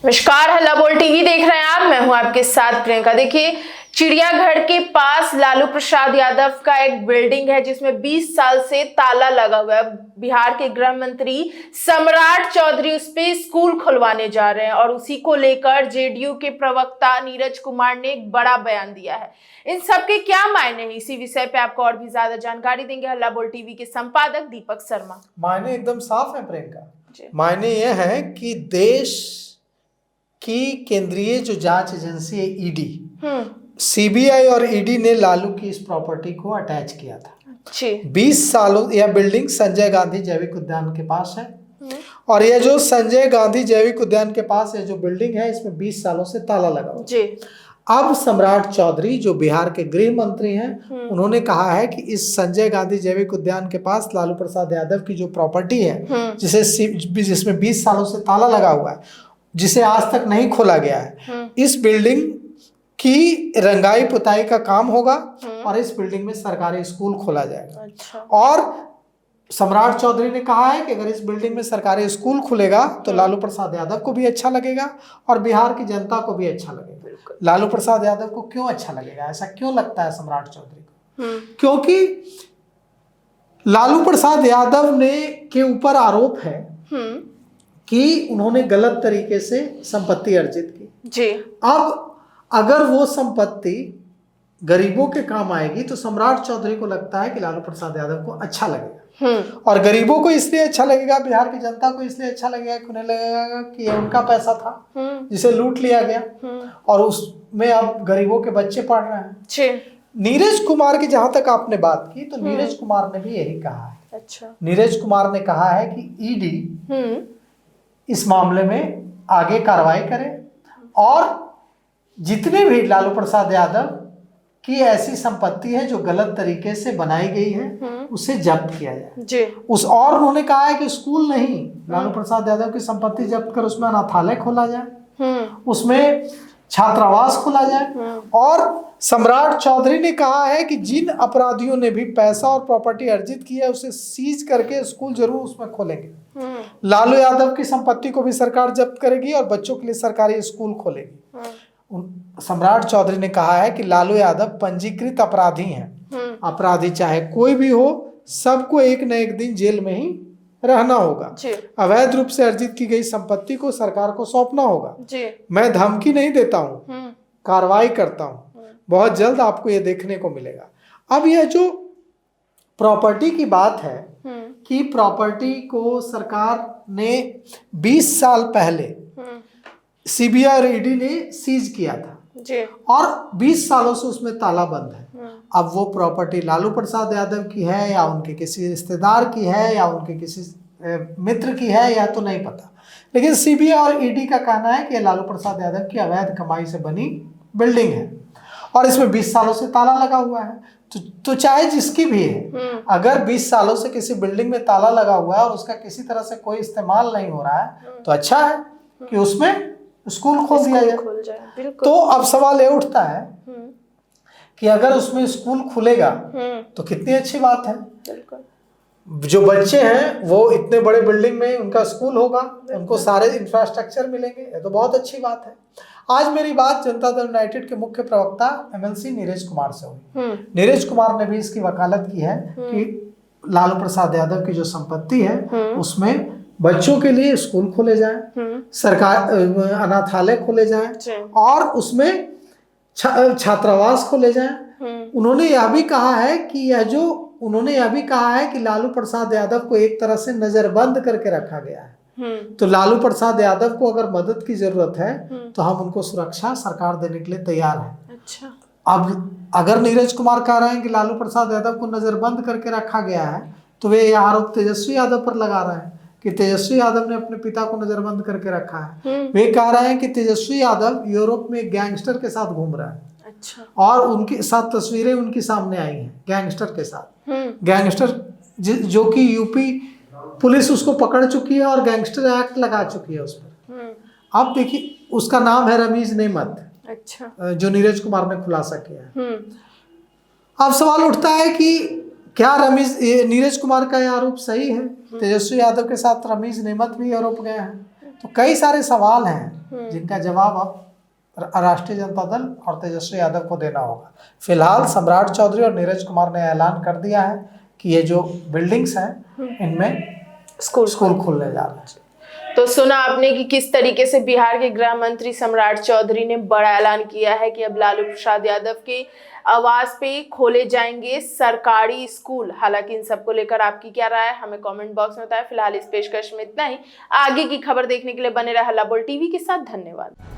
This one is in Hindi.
नमस्कार, हल्ला बोल टीवी देख रहे हैं आप। मैं हूं आपके साथ प्रियंका। देखिए, चिड़ियाघर के पास लालू प्रसाद यादव का एक बिल्डिंग है जिसमें 20 साल से ताला लगा हुआ है। बिहार के गृह मंत्री सम्राट चौधरी उस पे स्कूल खुलवाने जा रहे हैं और उसी को लेकर जेडीयू के प्रवक्ता नीरज कुमार ने एक बड़ा बयान दिया है। इन सब के क्या मायने हैं, इसी विषय पे आपको और भी ज्यादा जानकारी देंगे हल्ला बोल टीवी के संपादक दीपक शर्मा। मायने एकदम साफ है प्रियंका। मायने यह है कि देश की केंद्रीय जो जांच एजेंसी है ईडी, सीबीआई और ईडी ने लालू की इस प्रॉपर्टी को अटैच किया था। 20 सालों यह बिल्डिंग संजय गांधी जैविक उद्यान के पास है और यह जो संजय गांधी जैविक उद्यान के पास है जो बिल्डिंग है इसमें 20 सालों से ताला लगा हुआ। अब सम्राट चौधरी जो बिहार के गृह मंत्री हैं उन्होंने कहा है कि इस संजय गांधी जैविक उद्यान के पास लालू प्रसाद यादव की जो प्रॉपर्टी है जिसमें 20 सालों से ताला लगा हुआ है, जिसे आज तक नहीं खोला गया है, इस बिल्डिंग की रंगाई पुताई का काम होगा और इस बिल्डिंग में सरकारी स्कूल खोला जाएगा। और सम्राट चौधरी ने कहा है कि अगर इस बिल्डिंग में सरकारी स्कूल खुलेगा तो लालू प्रसाद यादव को भी अच्छा लगेगा और बिहार की जनता को भी अच्छा लगेगा। लालू प्रसाद यादव को क्यों अच्छा लगेगा, ऐसा क्यों लगता है सम्राट चौधरी को? क्योंकि लालू प्रसाद यादव ने के ऊपर आरोप है कि उन्होंने गलत तरीके से संपत्ति अर्जित की। जी। अब अगर वो संपत्ति गरीबों के काम आएगी तो सम्राट चौधरी को लगता है कि लालू प्रसाद यादव को अच्छा लगेगा और गरीबों को इसलिए अच्छा लगेगा, बिहार की जनता को इसलिए अच्छा लगेगा कि उन्हें लगेगा कि ये उनका पैसा था जिसे लूट लिया गया और उसमें अब गरीबों के बच्चे पढ़ रहे हैं। नीरज कुमार की जहां तक आपने बात की तो नीरज कुमार ने भी यही कहा है। अच्छा। नीरज कुमार ने कहा है कि ईडी इस मामले में आगे कार्रवाई करे और जितने भी लालू प्रसाद यादव की ऐसी संपत्ति है जो गलत तरीके से बनाई गई है उसे जब्त किया जाए। और उन्होंने कहा है कि स्कूल नहीं, लालू प्रसाद यादव की संपत्ति जब्त कर उसमें अनाथालय खोला जाए, उसमें छात्रावास खोला जाए। और सम्राट चौधरी ने कहा है कि जिन अपराधियों ने भी पैसा और प्रॉपर्टी अर्जित की है उसे सीज करके स्कूल जरूर उसमें खोलेंगे। लालू यादव की संपत्ति को भी सरकार जब्त करेगी और बच्चों के लिए सरकारी स्कूल खोलेगी। सम्राट चौधरी ने कहा है कि लालू यादव पंजीकृत अपराधी हैं। अपराधी चाहे कोई भी हो, सबको एक न एक दिन जेल में ही रहना होगा। अवैध रूप से अर्जित की गई संपत्ति को सरकार को सौंपना होगा। मैं धमकी नहीं देता हूँ, कार्रवाई करता हूँ। बहुत जल्द आपको यह देखने को मिलेगा। अब यह जो प्रॉपर्टी की बात है कि प्रॉपर्टी को सरकार ने 20 साल पहले सीबीआई और ईडी ने सीज किया था और 20 सालों से उसमें ताला बंद है। अब वो प्रॉपर्टी लालू प्रसाद यादव की है या उनके किसी रिश्तेदार की है या उनके किसी मित्र की है या तो नहीं पता, लेकिन सीबीआई और ईडी का कहना है कि लालू प्रसाद यादव की अवैध कमाई से बनी बिल्डिंग है और इसमें 20 सालों से ताला लगा हुआ है। तो चाहे जिसकी भी है, अगर 20 सालों से किसी बिल्डिंग में ताला लगा हुआ है और उसका किसी तरह से कोई इस्तेमाल नहीं हो रहा है तो अच्छा है कि उसमें स्कूल खोल दिया जाए। तो अब सवाल ये उठता है कि अगर उसमें स्कूल खुलेगा तो कितनी अच्छी बात है। जो बच्चे हैं वो इतने बड़े बिल्डिंग में उनका स्कूल होगा, उनको सारे इंफ्रास्ट्रक्चर मिलेंगे, ये तो बहुत अच्छी बात है। आज मेरी बात जनता दल यूनाइटेड के मुख्य प्रवक्ता एमएलसी नीरज कुमार से हुई। नीरज कुमार ने भी इसकी वकालत की है कि लालू प्रसाद यादव की जो संपत्ति है उसमें बच्चों के लिए स्कूल खोले जाएं, सरकार अनाथालय खोले जाएं और उसमें छात्रावास खोले जाएं। उन्होंने यह भी कहा है कि लालू प्रसाद यादव को एक तरह से नजरबंद करके रखा गया है। तो लालू प्रसाद यादव को अगर मदद की जरूरत है तो हम उनको सुरक्षा सरकार देने के लिए तैयार है। अच्छा। अब अगर नीरज कुमार कह रहे हैं कि लालू प्रसाद यादव को नजरबंद करके रखा गया है तो वे यह आरोप तेजस्वी यादव पर लगा रहे हैं कि तेजस्वी यादव ने अपने पिता को नजरबंद करके रखा है। वे कह रहे हैं कि तेजस्वी यादव यूरोप में गैंगस्टर के साथ घूम रहा है। अच्छा। और उनके साथ तस्वीरें उनकी सामने आई हैं गैंगस्टर के साथ। गैंगस्टर जो कि यूपी पुलिस उसको पकड़ चुकी है और गैंगस्टर एक्ट लगा चुकी है उस पर। अब देखिए उसका नाम है रमीज नेमत। अच्छा। जो नीरज कुमार ने खुलासा किया है। अब सवाल उठता है कि क्या नीरज कुमार का यह आरोप सही है? तेजस्वी यादव के साथ रमीज नेमत भी आरोप गया है। तो कई सारे सवाल हैं जिनका जवाब अब राष्ट्रीय जनता दल और तेजस्वी यादव को देना होगा। फिलहाल सम्राट चौधरी और नीरज कुमार ने ऐलान कर दिया है कि ये जो बिल्डिंग्स हैं इनमें स्कूल खुलने जा रहे हैं। तो सुना आपने कि किस तरीके से बिहार के गृह मंत्री सम्राट चौधरी ने बड़ा ऐलान किया है कि अब लालू प्रसाद यादव के आवाज पे खोले जाएंगे सरकारी स्कूल। हालांकि इन सबको लेकर आपकी क्या राय है हमें कमेंट बॉक्स में बताएं। फिलहाल इस पेशकश में इतना ही। आगे की खबर देखने के लिए बने रहे हल्ला बोल टीवी के साथ। धन्यवाद।